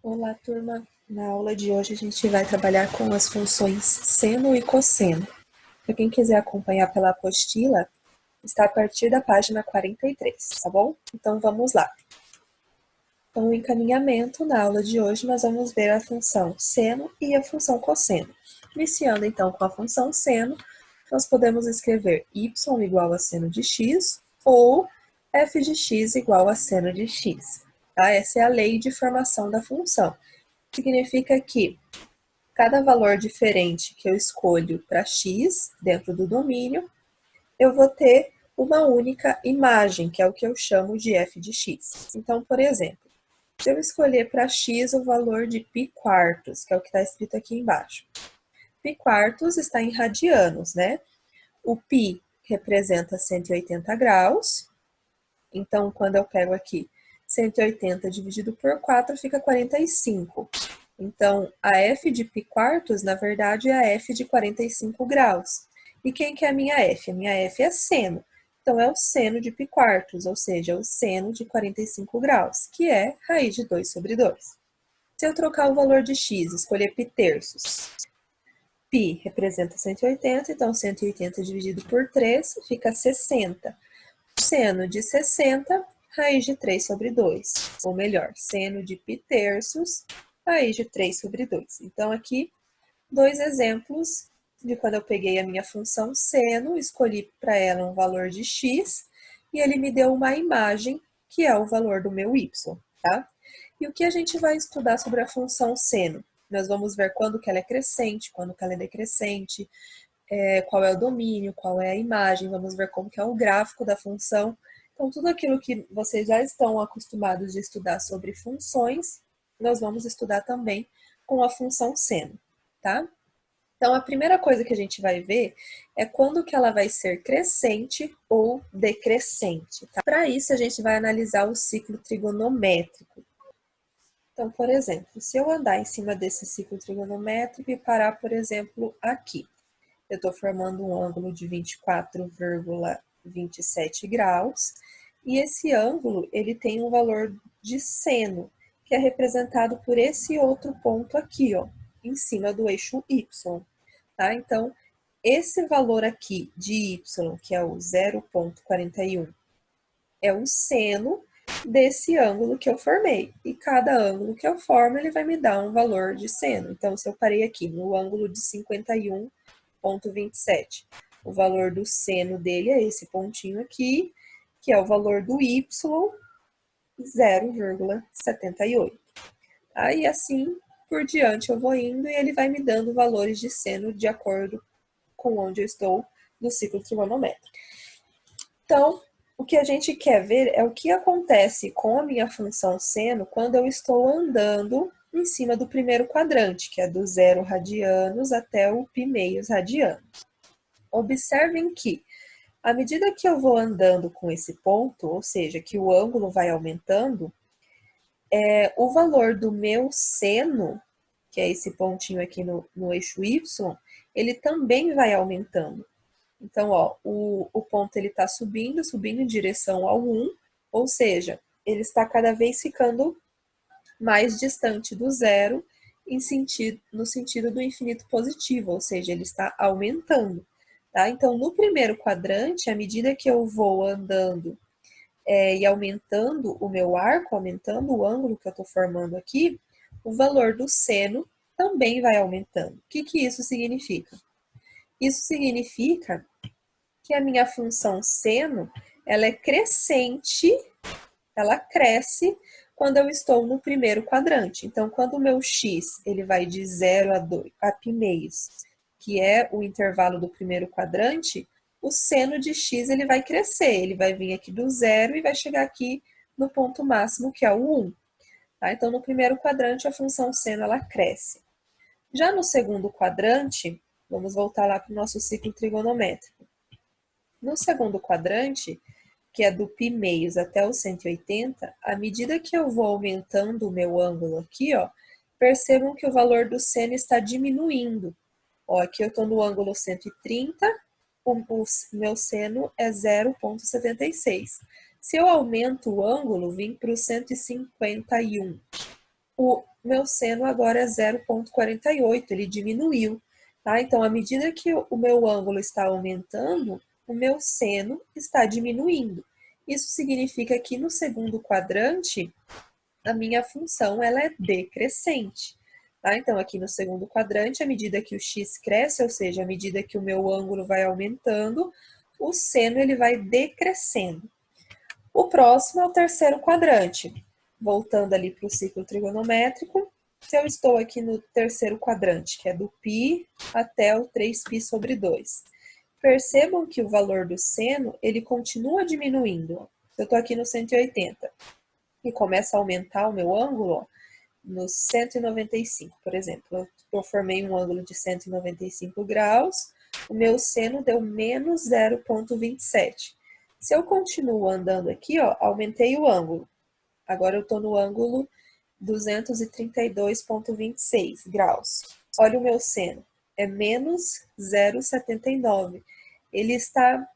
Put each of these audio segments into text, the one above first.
Olá, turma! Na aula de hoje a gente vai trabalhar com as funções seno e cosseno. Para quem quiser acompanhar pela apostila, está a partir da página 43, tá bom? Então vamos lá. Então, o encaminhamento na aula de hoje nós vamos ver a função seno e a função cosseno. Iniciando então com a função seno, nós podemos escrever y igual a seno de x ou f de x igual a seno de x. Tá? Essa é a lei de formação da função. Significa que cada valor diferente que eu escolho para x dentro do domínio, eu vou ter uma única imagem, que é o que eu chamo de f de x. Então, por exemplo, se eu escolher para x o valor de π quartos, que é o que está escrito aqui embaixo. π quartos está em radianos, né? O π representa 180 graus. Então, quando eu pego aqui 180 dividido por 4, fica 45. Então, a f de π quartos, na verdade, é a f de 45 graus. E quem que é a minha f? A minha f é seno. Então, é o seno de π quartos, ou seja, o seno de 45 graus, que é raiz de 2 sobre 2. Se eu trocar o valor de x, escolher π terços, π representa 180, então 180 dividido por 3 fica 60. Seno de 60, raiz de 3 sobre 2. Ou melhor, seno de π terços, raiz de 3 sobre 2. Então, aqui, dois exemplos de quando eu peguei a minha função seno, escolhi para ela um valor de x, e ele me deu uma imagem, que é o valor do meu y, tá? E o que a gente vai estudar sobre a função seno? Nós vamos ver quando que ela é crescente, quando que ela é decrescente, qual é o domínio, qual é a imagem, vamos ver como que é o gráfico da função. Então, tudo aquilo que vocês já estão acostumados de estudar sobre funções, nós vamos estudar também com a função seno, tá? Então, a primeira coisa que a gente vai ver é quando que ela vai ser crescente ou decrescente, tá? Para isso, a gente vai analisar o ciclo trigonométrico. Então, por exemplo, se eu andar em cima desse ciclo trigonométrico e parar, por exemplo, aqui, eu estou formando um ângulo de 24,27 graus, e esse ângulo ele tem um valor de seno, que é representado por esse outro ponto aqui, ó, em cima do eixo y. Tá? Então, esse valor aqui de y, que é o 0,41, é o seno desse ângulo que eu formei. E cada ângulo que eu formo, ele vai me dar um valor de seno. Então, se eu parei aqui no ângulo de 51,27, o valor do seno dele é esse pontinho aqui, que é o valor do y, 0,78. Aí, assim por diante, eu vou indo e ele vai me dando valores de seno de acordo com onde eu estou no ciclo trigonométrico. Então, o que a gente quer ver é o que acontece com a minha função seno quando eu estou andando em cima do primeiro quadrante, que é do 0 radianos até o π meios radianos. Observem que, à medida que eu vou andando com esse ponto, ou seja, que o ângulo vai aumentando, o valor do meu seno, que é esse pontinho aqui no eixo y, ele também vai aumentando. Então, ó, o ponto ele está subindo em direção ao 1, ou seja, ele está cada vez ficando mais distante do zero no sentido do infinito positivo, ou seja, ele está aumentando. Tá? Então, no primeiro quadrante, à medida que eu vou andando e aumentando o meu arco, aumentando o ângulo que eu estou formando aqui, o valor do seno também vai aumentando. O que isso significa? Isso significa que a minha função seno, ela é crescente, ela cresce quando eu estou no primeiro quadrante. Então, quando o meu x ele vai de 0 a π meios, que é o intervalo do primeiro quadrante, o seno de x ele vai crescer, ele vai vir aqui do 0 e vai chegar aqui no ponto máximo, que é o 1. Tá? Então, no primeiro quadrante, a função seno ela cresce. Já no segundo quadrante, vamos voltar lá para o nosso ciclo trigonométrico. No segundo quadrante, que é do π meios até o 180, à medida que eu vou aumentando o meu ângulo aqui, ó, percebam que o valor do seno está diminuindo. Ó, aqui eu estou no ângulo 130, o meu seno é 0,76. Se eu aumento o ângulo, vim para o 151. o meu seno agora é 0,48, ele diminuiu, tá? Então, à medida que o meu ângulo está aumentando, o meu seno está diminuindo. Isso significa que no segundo quadrante, a minha função ela é decrescente. Tá? Então, aqui no segundo quadrante, à medida que o x cresce, ou seja, à medida que o meu ângulo vai aumentando, o seno ele vai decrescendo. O próximo é o terceiro quadrante. Voltando ali para o ciclo trigonométrico, se eu estou aqui no terceiro quadrante, que é do π até o 3π sobre 2. Percebam que o valor do seno, ele continua diminuindo. Eu estou aqui no 180 e começa a aumentar o meu ângulo, ó, no 195, por exemplo. Eu formei um ângulo de 195 graus, o meu seno deu menos 0,27. Se eu continuo andando aqui, ó, aumentei o ângulo. Agora eu estou no ângulo 232,26 graus. Olha o meu seno, é menos 0,79. Ele está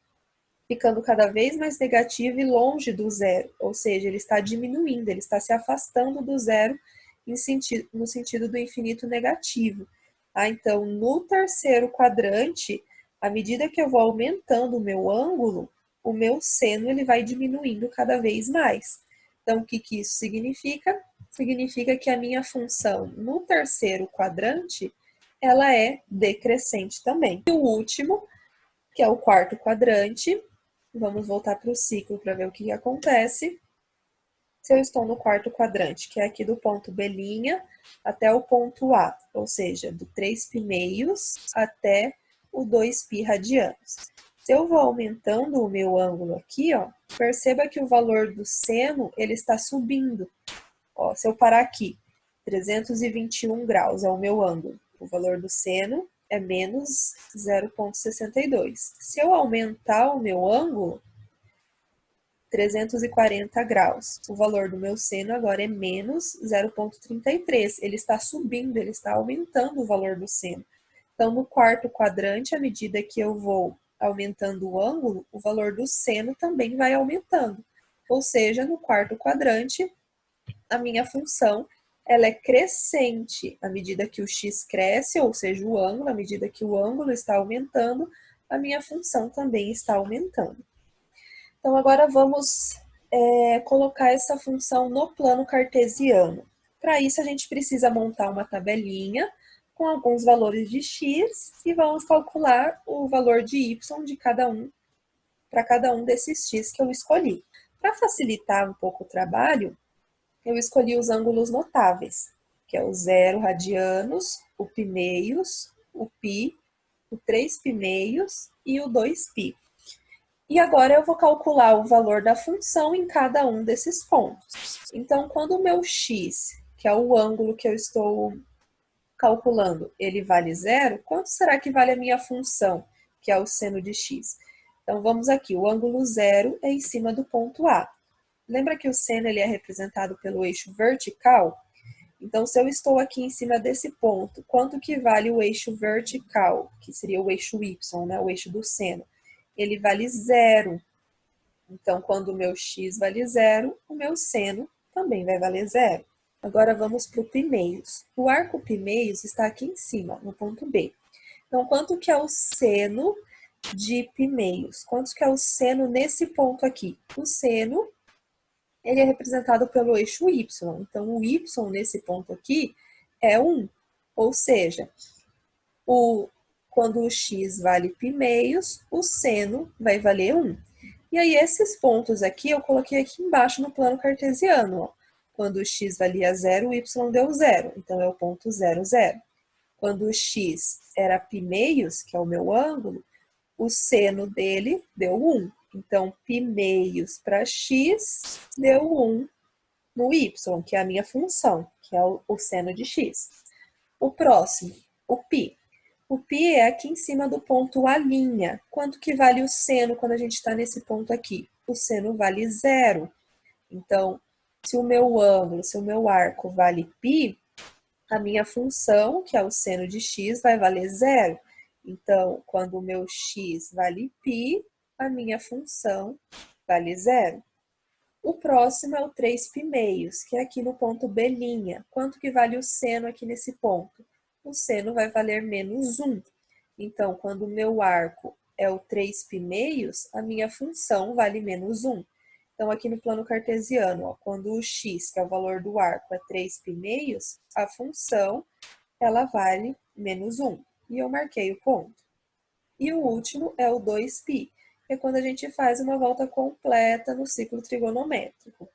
ficando cada vez mais negativo e longe do zero, ou seja, ele está diminuindo, ele está se afastando do zero no sentido do infinito negativo. Tá? Então, no terceiro quadrante, à medida que eu vou aumentando o meu ângulo, o meu seno ele vai diminuindo cada vez mais. Então, o que isso significa? Significa que a minha função no terceiro quadrante, ela é decrescente também. E o último, que é o quarto quadrante, vamos voltar para o ciclo para ver o que acontece. Se eu estou no quarto quadrante, que é aqui do ponto B' até o ponto A, ou seja, do 3π meios até o 2π radianos. Se eu vou aumentando o meu ângulo aqui, ó, perceba que o valor do seno ele está subindo. Ó, se eu parar aqui, 321 graus é o meu ângulo. O valor do seno é menos 0,62. Se eu aumentar o meu ângulo, 340 graus. O valor do meu seno agora é menos 0,33. Ele está subindo, ele está aumentando o valor do seno. Então, no quarto quadrante, à medida que eu vou aumentando o ângulo, o valor do seno também vai aumentando. Ou seja, no quarto quadrante, a minha função ela é crescente à medida que o x cresce, ou seja, o ângulo, à medida que o ângulo está aumentando, a minha função também está aumentando. Então, agora vamos colocar essa função no plano cartesiano. Para isso, a gente precisa montar uma tabelinha com alguns valores de x e vamos calcular o valor de y de cada um, para cada um desses x que eu escolhi. Para facilitar um pouco o trabalho, eu escolhi os ângulos notáveis, que é o 0 radianos, o π meios, o π, o 3π meios e o 2π. E agora eu vou calcular o valor da função em cada um desses pontos. Então, quando o meu x, que é o ângulo que eu estou calculando, ele vale 0, quanto será que vale a minha função, que é o seno de x? Então, vamos aqui, o ângulo 0 é em cima do ponto A. Lembra que o seno ele é representado pelo eixo vertical? Então, se eu estou aqui em cima desse ponto, quanto que vale o eixo vertical, que seria o eixo y, né, o eixo do seno? Ele vale 0. Então, quando o meu x vale 0, o meu seno também vai valer 0. Agora vamos para o π meios. O arco π meios está aqui em cima, no ponto B. Então, quanto que é o seno de π meios? Quanto que é o seno nesse ponto aqui? O seno ele é representado pelo eixo y. Então, o y nesse ponto aqui é 1. Ou seja, quando o x vale π meios, o seno vai valer 1. E aí, esses pontos aqui, eu coloquei aqui embaixo no plano cartesiano. Ó. Quando o x valia 0, o y deu 0. Então, é o ponto 0, 0. Quando o x era π meios, que é o meu ângulo, o seno dele deu 1. Então, π meios para x deu 1 no y, que é a minha função, que é o seno de x. O próximo, o π. O π é aqui em cima do ponto A'. Quanto que vale o seno quando a gente está nesse ponto aqui? O seno vale 0. Então, se o meu ângulo, se o meu arco vale π, a minha função, que é o seno de x, vai valer 0. Então, quando o meu x vale π, a minha função vale 0. O próximo é o 3π, que é aqui no ponto B'. Quanto que vale o seno aqui nesse ponto? O seno vai valer menos 1. Então, quando o meu arco é o 3π, a minha função vale menos 1. Então, aqui no plano cartesiano, ó, quando o x, que é o valor do arco, é 3π, a função ela vale menos 1. E eu marquei o ponto. E o último é o 2π, que é quando a gente faz uma volta completa no ciclo trigonométrico.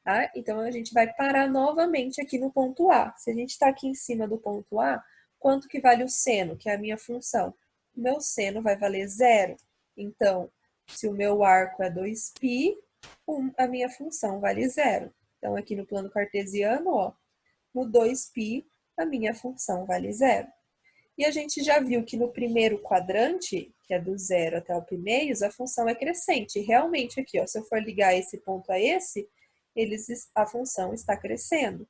Tá? Então, a gente vai parar novamente aqui no ponto A. Se a gente está aqui em cima do ponto A, quanto que vale o seno, que é a minha função? O meu seno vai valer 0. Então, se o meu arco é 2π, a minha função vale 0. Então, aqui no plano cartesiano, ó, no 2π, a minha função vale 0. E a gente já viu que no primeiro quadrante, que é do 0 até o π, a função é crescente. E realmente aqui, ó, se eu for ligar esse ponto a esse, a função está crescendo.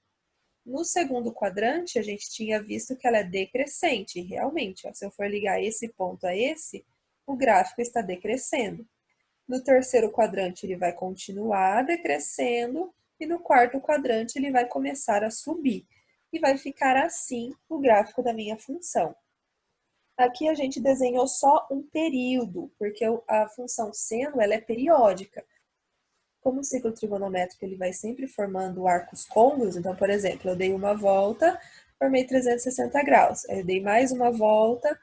No segundo quadrante, a gente tinha visto que ela é decrescente. E realmente, ó, se eu for ligar esse ponto a esse, o gráfico está decrescendo. No terceiro quadrante, ele vai continuar decrescendo. E no quarto quadrante, ele vai começar a subir. E vai ficar assim o gráfico da minha função. Aqui a gente desenhou só um período, porque a função seno ela é periódica. Como o ciclo trigonométrico ele vai sempre formando arcos côncavos, então, por exemplo, eu dei uma volta, formei 360 graus. Aí eu dei mais uma volta,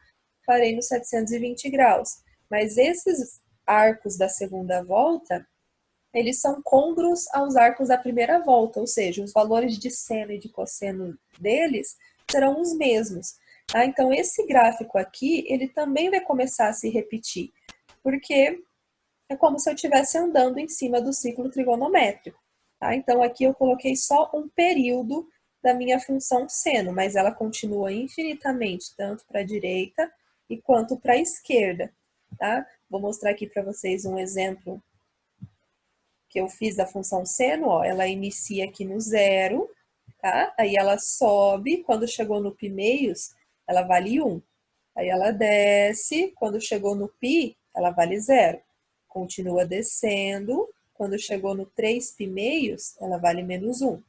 parei nos 720 graus. Mas esses arcos da segunda volta, eles são côngruos aos arcos da primeira volta, ou seja, os valores de seno e de cosseno deles serão os mesmos. Tá? Então, esse gráfico aqui, ele também vai começar a se repetir, porque é como se eu estivesse andando em cima do ciclo trigonométrico. Tá? Então, aqui eu coloquei só um período da minha função seno, mas ela continua infinitamente, tanto para a direita e quanto para a esquerda. Tá? Vou mostrar aqui para vocês um exemplo que eu fiz da função seno, ó, ela inicia aqui no 0, tá? Aí ela sobe, quando chegou no π, ela vale 1. Aí ela desce, quando chegou no π, ela vale 0. Continua descendo, quando chegou no 3π, ela vale menos 1.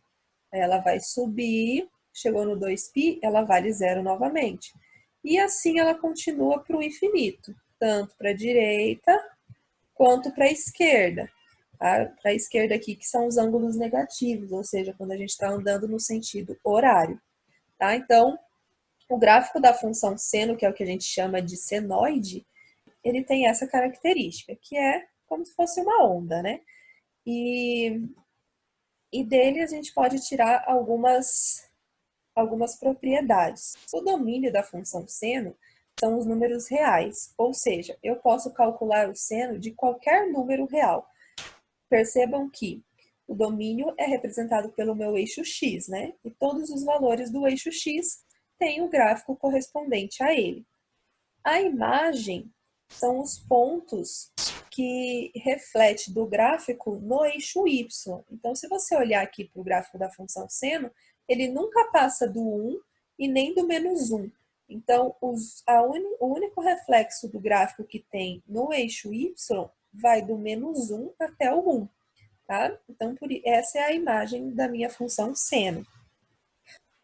Aí ela vai subir, chegou no 2π, ela vale 0 novamente. E assim ela continua para o infinito, tanto para a direita quanto para a esquerda. Para a esquerda aqui, que são os ângulos negativos, ou seja, quando a gente está andando no sentido horário. Tá? Então, o gráfico da função seno, que é o que a gente chama de senoide, ele tem essa característica, que é como se fosse uma onda, né? E dele a gente pode tirar algumas propriedades. O domínio da função seno são os números reais, ou seja, eu posso calcular o seno de qualquer número real. Percebam que o domínio é representado pelo meu eixo x, né? E todos os valores do eixo x têm o gráfico correspondente a ele. A imagem são os pontos que refletem do gráfico no eixo y. Então, se você olhar aqui para o gráfico da função seno, ele nunca passa do 1 e nem do menos 1. Então, o único reflexo do gráfico que tem no eixo y vai do menos 1 até o 1. Tá? Então, essa é a imagem da minha função seno.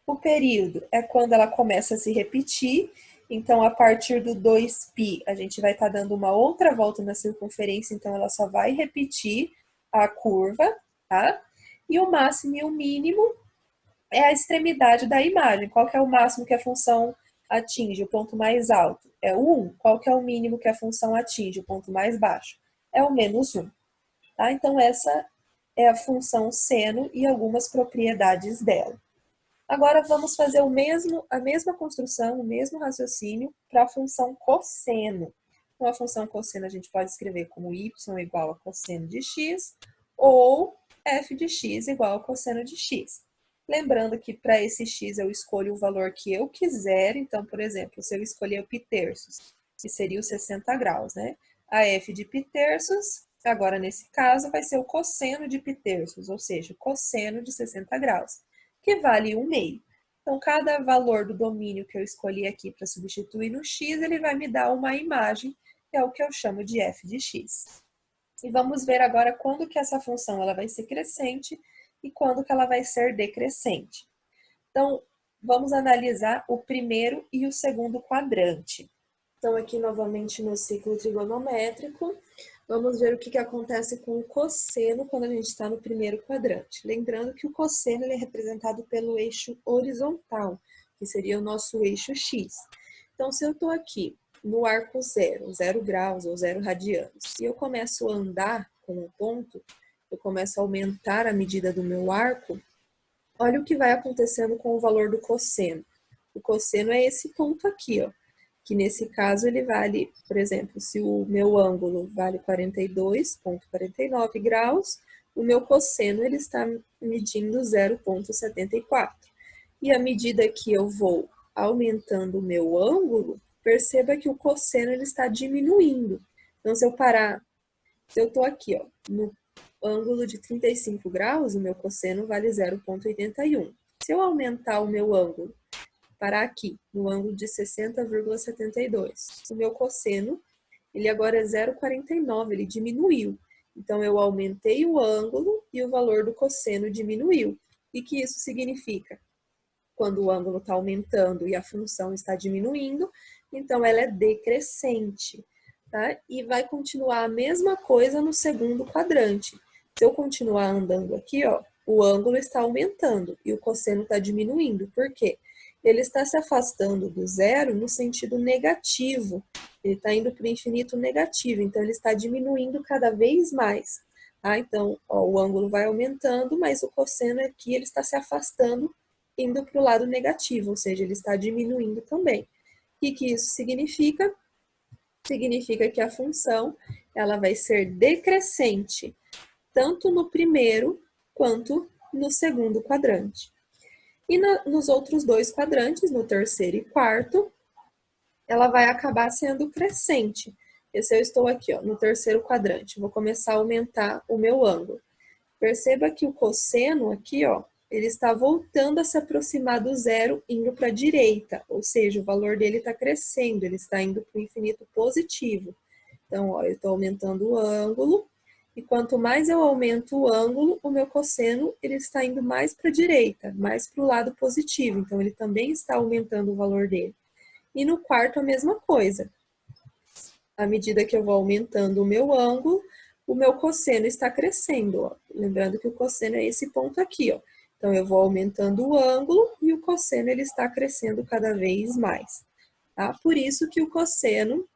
O período é quando ela começa a se repetir. Então, a partir do 2π, a gente vai estar dando uma outra volta na circunferência, então ela só vai repetir a curva, tá? E o máximo e o mínimo é a extremidade da imagem. Qual que é o máximo que a função atinge, o ponto mais alto? É o 1. Qual que é o mínimo que a função atinge, o ponto mais baixo? É o menos 1. Tá? Então, essa é a função seno e algumas propriedades dela. Agora, vamos fazer a mesma construção, o mesmo raciocínio para a função cosseno. Então, a função cosseno a gente pode escrever como y igual a cosseno de x ou f de x igual a cosseno de x. Lembrando que para esse x eu escolho o valor que eu quiser. Então, por exemplo, se eu escolher o π-terços, que seria os 60 graus, né? A f de π-terços, agora nesse caso, vai ser o cosseno de π-terços, ou seja, o cosseno de 60 graus, que vale 1/2. Então, cada valor do domínio que eu escolhi aqui para substituir no x, ele vai me dar uma imagem, que é o que eu chamo de f de x. E vamos ver agora quando que essa função ela vai ser crescente e quando que ela vai ser decrescente. Então, vamos analisar o primeiro e o segundo quadrante. Então, aqui novamente no ciclo trigonométrico, vamos ver o que acontece com o cosseno quando a gente está no primeiro quadrante. Lembrando que o cosseno ele é representado pelo eixo horizontal, que seria o nosso eixo x. Então, se eu estou aqui no arco zero, 0 graus ou 0 radianos, e eu começo a andar com um ponto, eu começo a aumentar a medida do meu arco, olha o que vai acontecendo com o valor do cosseno. O cosseno é esse ponto aqui, ó, que nesse caso ele vale, por exemplo, se o meu ângulo vale 42,49 graus, o meu cosseno ele está medindo 0,74. E à medida que eu vou aumentando o meu ângulo, perceba que o cosseno ele está diminuindo. Então, se eu estou aqui, ó, no ângulo de 35 graus, o meu cosseno vale 0,81. Se eu aumentar o meu ângulo para aqui, no ângulo de 60,72, o meu cosseno, ele agora é 0,49, ele diminuiu. Então, eu aumentei o ângulo e o valor do cosseno diminuiu. E que isso significa? Quando o ângulo está aumentando e a função está diminuindo, então ela é decrescente, tá? E vai continuar a mesma coisa no segundo quadrante. Se eu continuar andando aqui, ó, o ângulo está aumentando e o cosseno está diminuindo. Por quê? Ele está se afastando do zero no sentido negativo. Ele está indo para o infinito negativo, então ele está diminuindo cada vez mais. Tá? Então, ó, o ângulo vai aumentando, mas o cosseno aqui ele está se afastando, indo para o lado negativo, ou seja, ele está diminuindo também. O que isso significa? Significa que a função ela vai ser decrescente, tanto no primeiro quanto no segundo quadrante. E nos outros dois quadrantes, no terceiro e quarto, ela vai acabar sendo crescente. Se eu estou aqui, ó, no terceiro quadrante, vou começar a aumentar o meu ângulo. Perceba que o cosseno aqui, ó, ele está voltando a se aproximar do zero, indo para a direita, ou seja, o valor dele está crescendo, ele está indo para o infinito positivo. Então, ó, eu estou aumentando o ângulo, e quanto mais eu aumento o ângulo, o meu cosseno ele está indo mais para a direita, mais para o lado positivo, então ele também está aumentando o valor dele. E no quarto a mesma coisa. À medida que eu vou aumentando o meu ângulo, o meu cosseno está crescendo, ó. Lembrando que o cosseno é esse ponto aqui, ó. Então, eu vou aumentando o ângulo e o cosseno ele está crescendo cada vez mais, tá? Por isso que o cosseno,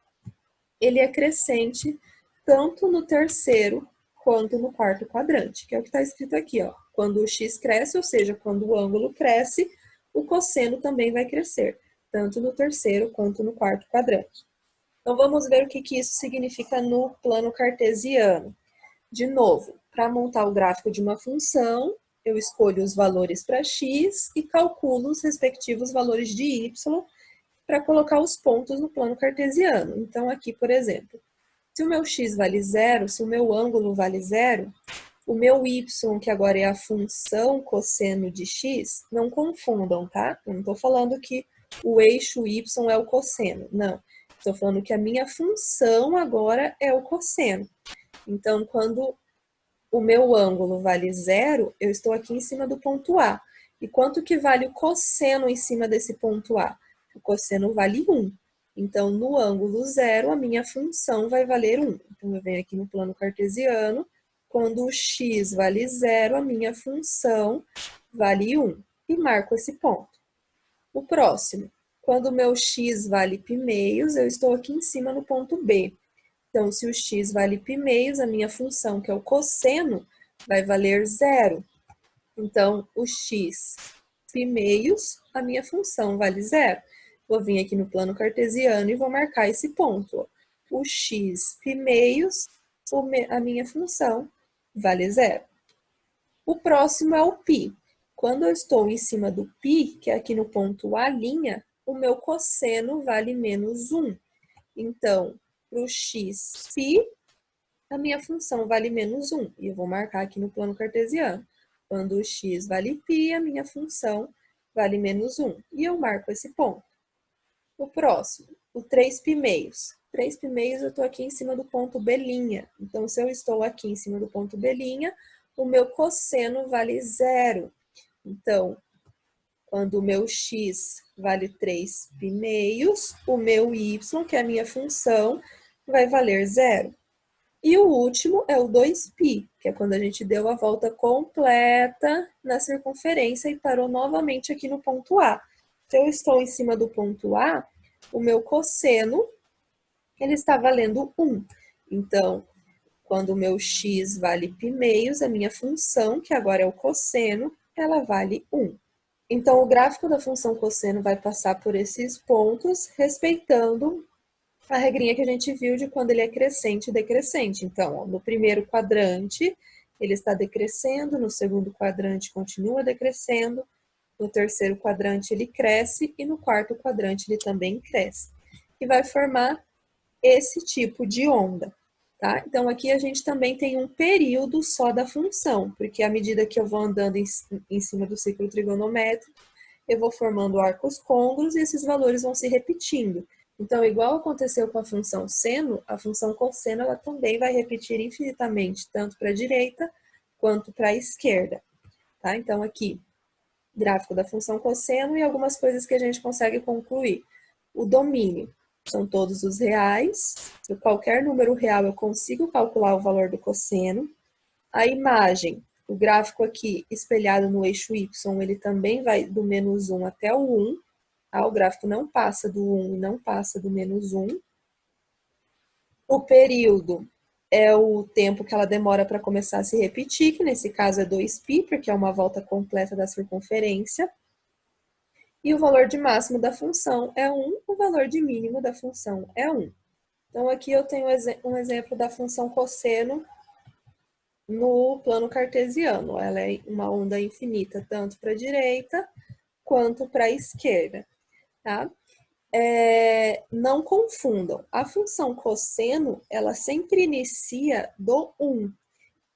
ele é crescente tanto no terceiro quanto no quarto quadrante, que é o que está escrito aqui, ó. Quando o x cresce, ou seja, quando o ângulo cresce, o cosseno também vai crescer, tanto no terceiro quanto no quarto quadrante. Então, vamos ver o que isso significa no plano cartesiano. De novo, para montar o gráfico de uma função, eu escolho os valores para x e calculo os respectivos valores de y para colocar os pontos no plano cartesiano. Então, aqui, por exemplo, se o meu x vale zero, se o meu ângulo vale zero, o meu y, que agora é a função cosseno de x, não confundam, tá? Eu não estou falando que o eixo y é o cosseno, não. Estou falando que a minha função agora é o cosseno. Então, quando o meu ângulo vale zero, eu estou aqui em cima do ponto A. E quanto que vale o cosseno em cima desse ponto A? O cosseno vale 1. Então, no ângulo zero, a minha função vai valer 1. Então, eu venho aqui no plano cartesiano. Quando o x vale zero, a minha função vale 1. E marco esse ponto. O próximo. Quando o meu x vale π-meios, eu estou aqui em cima no ponto B. Então, se o x vale π-meios, a minha função, que é o cosseno, vai valer zero. Então, o x π-meios, a minha função vale zero. Vou vir aqui no plano cartesiano e vou marcar esse ponto. O x π-meios, a minha função, vale zero. O próximo é o π. Quando eu estou em cima do π, que é aqui no ponto A', o meu cosseno vale menos 1. Então, para o xπ, a minha função vale menos 1. E eu vou marcar aqui no plano cartesiano. Quando o x vale π, a minha função vale menos 1. E eu marco esse ponto. O próximo, o 3π-meios. 3/, eu estou aqui em cima do ponto B'. Então, se eu estou aqui em cima do ponto B', o meu cosseno vale 0. Então, quando o meu x vale 3/, o meu y, que é a minha função, vai valer 0. E o último é o 2π, que é quando a gente deu a volta completa na circunferência e parou novamente aqui no ponto A. Se eu estou em cima do ponto A, o meu cosseno, ele está valendo 1. Então, quando o meu x vale π, a minha função, que agora é o cosseno, ela vale 1. Então, o gráfico da função cosseno vai passar por esses pontos, respeitando a regrinha que a gente viu de quando ele é crescente e decrescente. Então, ó, no primeiro quadrante, ele está decrescendo, no segundo quadrante continua decrescendo, no terceiro quadrante ele cresce e no quarto quadrante ele também cresce. E vai formar esse tipo de onda. Tá? Então, aqui a gente também tem um período só da função, porque à medida que eu vou andando em cima do ciclo trigonométrico, eu vou formando arcos côncavos e esses valores vão se repetindo. Então, igual aconteceu com a função seno, a função cosseno ela também vai repetir infinitamente, tanto para a direita quanto para a esquerda. Tá? Então, aqui, gráfico da função cosseno e algumas coisas que a gente consegue concluir. O domínio são todos os reais. Se qualquer número real eu consigo calcular o valor do cosseno. A imagem, o gráfico aqui espelhado no eixo Y, ele também vai do -1 até o 1. O gráfico não passa do 1 e não passa do -1. O período é o tempo que ela demora para começar a se repetir, que nesse caso é 2π, porque é uma volta completa da circunferência. E o valor de máximo da função é 1, o valor de mínimo da função é 1. Então, aqui eu tenho um exemplo da função cosseno no plano cartesiano. Ela é uma onda infinita, tanto para a direita quanto para a esquerda. Tá? Não confundam. A função cosseno, ela sempre inicia do 1.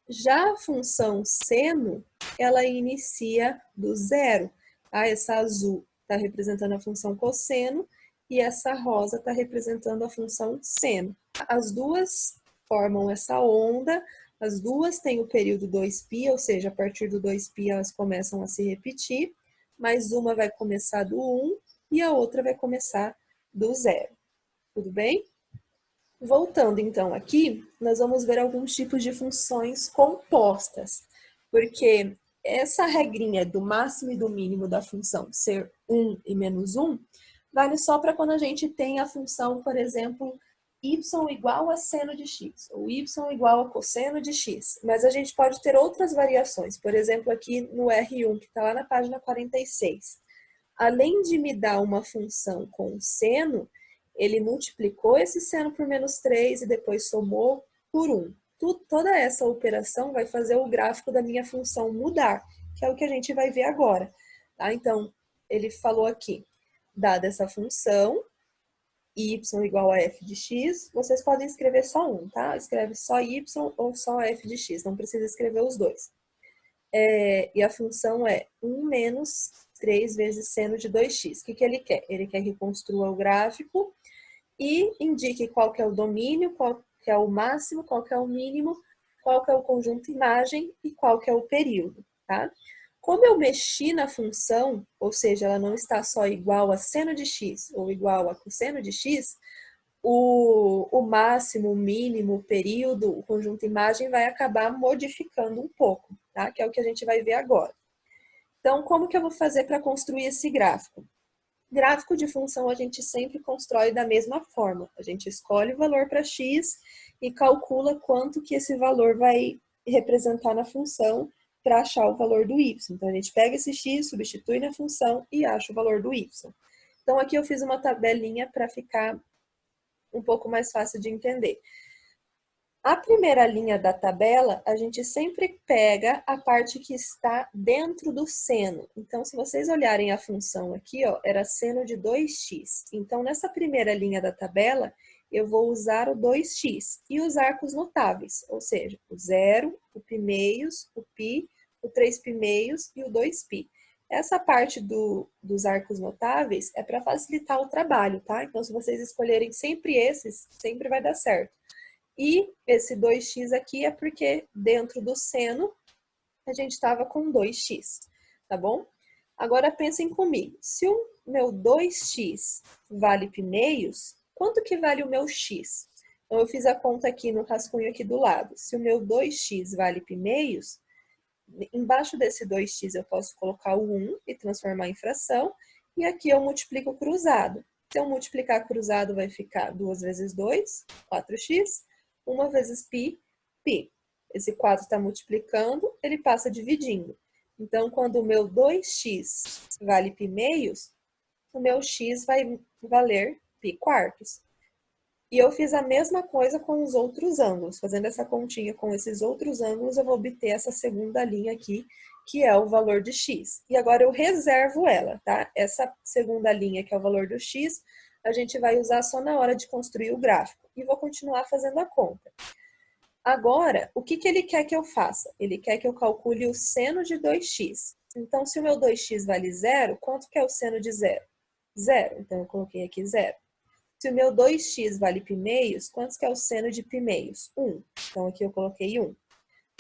Já a função seno, ela inicia do 0. Tá? Essa azul está representando a função cosseno e essa rosa está representando a função seno. As duas formam essa onda, as duas têm o período 2π, ou seja, a partir do 2π elas começam a se repetir, mas uma vai começar do 1 e a outra vai começar do 0. Tudo bem? Voltando então aqui, nós vamos ver alguns tipos de funções compostas, porque essa regrinha do máximo e do mínimo da função ser 1 e -1 vale só para quando a gente tem a função, por exemplo, y igual a seno de x, ou y igual a cosseno de x. Mas a gente pode ter outras variações, por exemplo, aqui no R1, que está lá na página 46. Além de me dar uma função com seno, ele multiplicou esse seno por -3 e depois somou por 1. Toda essa operação vai fazer o gráfico da minha função mudar, que é o que a gente vai ver agora. Tá? Então, ele falou aqui, dada essa função, y igual a f de x, vocês podem escrever só um, tá? Escreve só y ou só f de x, não precisa escrever os dois. E a função é 1 menos 3 vezes seno de 2x. O que ele quer? Ele quer que construa o gráfico e indique qual que é o domínio, qual que é o máximo, qual que é o mínimo, qual que é o conjunto imagem e qual que é o período, tá? Como eu mexi na função, ou seja, ela não está só igual a seno de x ou igual a cosseno de x, o máximo, o mínimo, o período, o conjunto imagem vai acabar modificando um pouco, tá? Que é o que a gente vai ver agora. Então, como que eu vou fazer para construir esse gráfico? Gráfico de função a gente sempre constrói da mesma forma. A gente escolhe o valor para x e calcula quanto que esse valor vai representar na função para achar o valor do y. Então, a gente pega esse x, substitui na função e acha o valor do y. Então, aqui eu fiz uma tabelinha para ficar um pouco mais fácil de entender. A primeira linha da tabela, a gente sempre pega a parte que está dentro do seno. Então, se vocês olharem a função aqui, ó, era seno de 2x. Então, nessa primeira linha da tabela, eu vou usar o 2x e os arcos notáveis, ou seja, o 0, o π, o π, o 3π e o 2π. Essa parte dos arcos notáveis é para facilitar o trabalho, tá? Então, se vocês escolherem sempre esses, sempre vai dar certo. E esse 2x aqui é porque dentro do seno a gente estava com 2x, tá bom? Agora pensem comigo, se o meu 2x vale π, quanto que vale o meu x? Então, eu fiz a conta aqui no rascunho aqui do lado. Se o meu 2x vale π, embaixo desse 2x eu posso colocar o 1 e transformar em fração, e aqui eu multiplico cruzado. Se eu multiplicar cruzado, vai ficar 2 vezes 2, 4x, 1 vezes π, π. Esse 4 está multiplicando, ele passa dividindo. Então, quando o meu 2x vale π meios, o meu x vai valer π quartos. E eu fiz a mesma coisa com os outros ângulos. Fazendo essa continha com esses outros ângulos, eu vou obter essa segunda linha aqui, que é o valor de x. E agora eu reservo ela, tá? Essa segunda linha, que é o valor do x, a gente vai usar só na hora de construir o gráfico. E vou continuar fazendo a conta. Agora, o que ele quer que eu faça? Ele quer que eu calcule o seno de 2x. Então, se o meu 2x vale 0, quanto que é o seno de 0? 0. Então, eu coloquei aqui 0. Se o meu 2x vale π meios, quanto que é o seno de π meios? 1. Então, aqui eu coloquei 1.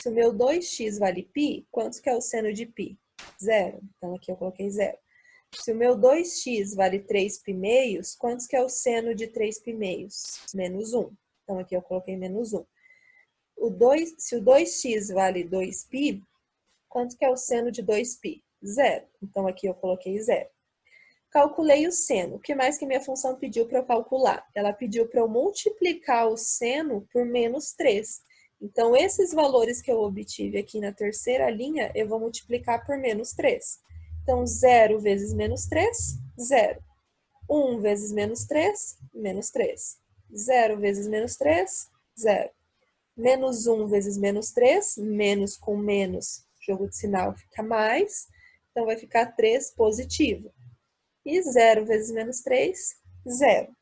Se o meu 2x vale π, quanto que é o seno de π? 0. Então, aqui eu coloquei 0. Se o meu 2x vale 3π meios, quanto que é o seno de 3π meios? Menos 1. Então, aqui eu coloquei menos 1. Se o 2x vale 2π, quanto que é o seno de 2π? 0. Então, aqui eu coloquei 0. Calculei o seno. O que mais que minha função pediu para eu calcular? Ela pediu para eu multiplicar o seno por menos 3. Então, esses valores que eu obtive aqui na terceira linha, eu vou multiplicar por menos 3. Então, 0 vezes menos 3, 0. 1 vezes menos 3, menos 3. 0 vezes menos 3, 0. Menos 1 vezes menos 3, menos com menos, jogo de sinal fica mais. Então, vai ficar 3 positivo. E 0 vezes menos 3, 0.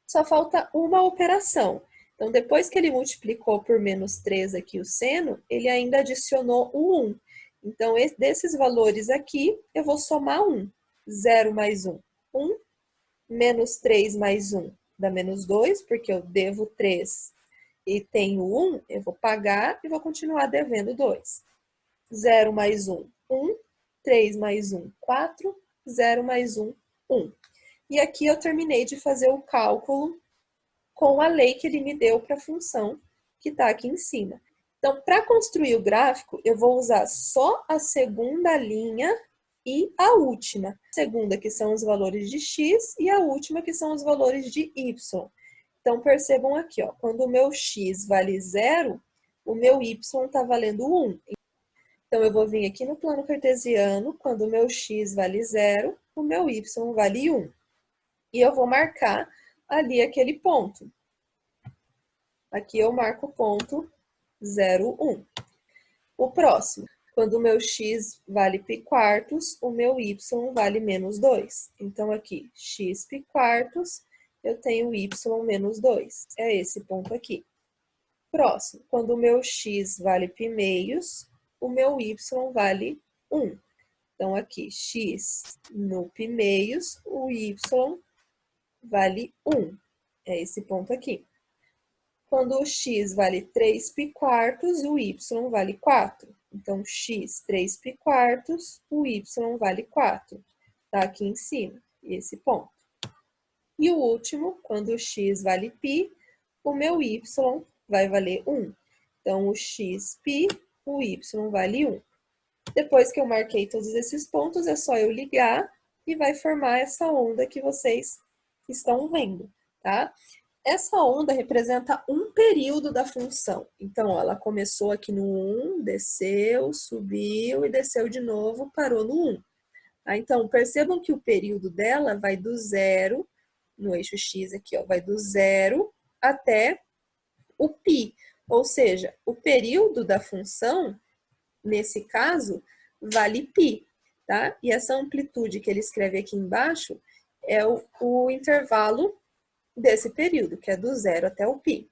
Só falta uma operação. Então, depois que ele multiplicou por menos 3 aqui o seno, ele ainda adicionou o 1. Então, desses valores aqui, eu vou somar 1. 0 mais 1, 1. Menos 3 mais 1 dá menos 2, porque eu devo 3 e tenho 1, eu vou pagar e vou continuar devendo 2. 0 mais 1, 1. 3 mais 1, 4. 0 mais 1, 1. E aqui eu terminei de fazer o cálculo com a lei que ele me deu para a função que está aqui em cima. Então, para construir o gráfico, eu vou usar só a segunda linha e a última. A segunda, que são os valores de x, e a última, que são os valores de y. Então, percebam aqui, ó, quando o meu x vale 0, o meu y está valendo 1. Então, eu vou vir aqui no plano cartesiano, quando o meu x vale 0, o meu y vale 1. E eu vou marcar ali aquele ponto. Aqui eu marco o ponto 0, 1. O próximo, quando o meu x vale π quartos, o meu y vale menos 2. Então, aqui, x π quartos, eu tenho y menos 2. É esse ponto aqui. Próximo, quando o meu x vale π meios, o meu y vale 1. Então, aqui, x no π meios, o y vale 1. É esse ponto aqui. Quando o x vale 3π quartos, o y vale 4. Então, x 3π quartos, o y vale 4. Tá aqui em cima, esse ponto. E o último, quando o x vale π, o meu y vai valer 1. Então, o x π, o y vale 1. Depois que eu marquei todos esses pontos, é só eu ligar e vai formar essa onda que vocês estão vendo, tá? Essa onda representa um período da função. Então, ó, ela começou aqui no 1, desceu, subiu e desceu de novo, parou no 1. Tá? Então, percebam que o período dela vai do 0, no eixo x aqui, ó, vai do 0 até o π. Ou seja, o período da função, nesse caso, vale π, tá? E essa amplitude que ele escreve aqui embaixo é o intervalo desse período, que é do 0 até o π.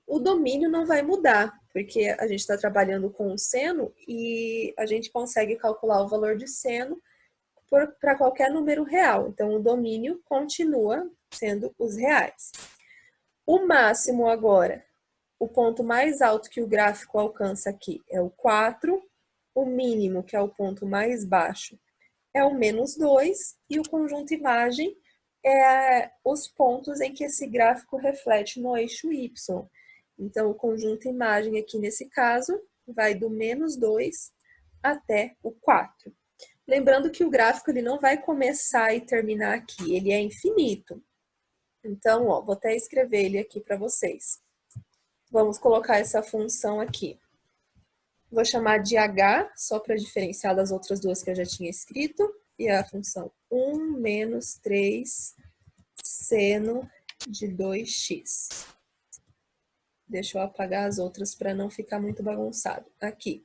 O domínio não vai mudar, porque a gente está trabalhando com o seno e a gente consegue calcular o valor de seno para qualquer número real. Então, o domínio continua sendo os reais. O máximo agora, o ponto mais alto que o gráfico alcança aqui é o 4, o mínimo, que é o ponto mais baixo, é o -2, e o conjunto imagem é os pontos em que esse gráfico reflete no eixo Y. Então, o conjunto imagem aqui nesse caso vai do -2 até o 4. Lembrando que o gráfico ele não vai começar e terminar aqui, ele é infinito. Então, ó, vou até escrever ele aqui para vocês. Vamos colocar essa função aqui. Vou chamar de h, só para diferenciar das outras duas que eu já tinha escrito. E a função 1 menos 3 seno de 2x. Deixa eu apagar as outras para não ficar muito bagunçado. Aqui.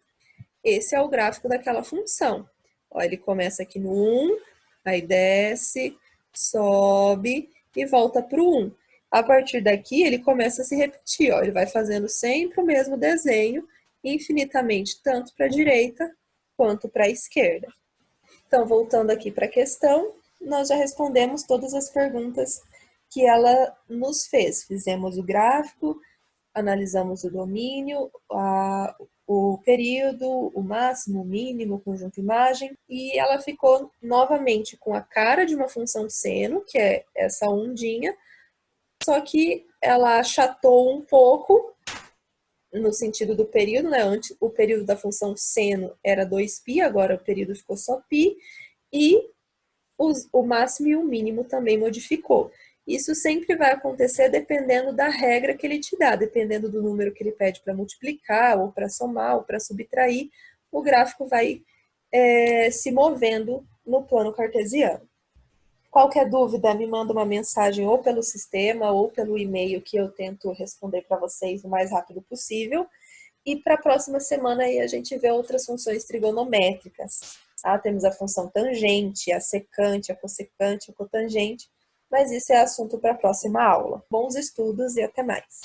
Esse é o gráfico daquela função. Ó, ele começa aqui no 1, aí desce, sobe e volta para o 1. A partir daqui, ele começa a se repetir. Ó, ele vai fazendo sempre o mesmo desenho, infinitamente, tanto para a direita quanto para a esquerda. Então, voltando aqui para a questão, nós já respondemos todas as perguntas que ela nos fez. Fizemos o gráfico, analisamos o domínio, o período, o máximo, o mínimo, o conjunto imagem, e ela ficou novamente com a cara de uma função seno, que é essa ondinha, só que ela achatou um pouco no sentido do período, né? Antes, o período da função seno era 2π, agora o período ficou só π, e o máximo e o mínimo também modificou. Isso sempre vai acontecer dependendo da regra que ele te dá, dependendo do número que ele pede para multiplicar, ou para somar, ou para subtrair, o gráfico vai se movendo no plano cartesiano. Qualquer dúvida, me manda uma mensagem ou pelo sistema ou pelo e-mail que eu tento responder para vocês o mais rápido possível. E para a próxima semana aí a gente vê outras funções trigonométricas. Tá? Temos a função tangente, a secante, a cossecante, a cotangente, mas isso é assunto para a próxima aula. Bons estudos e até mais!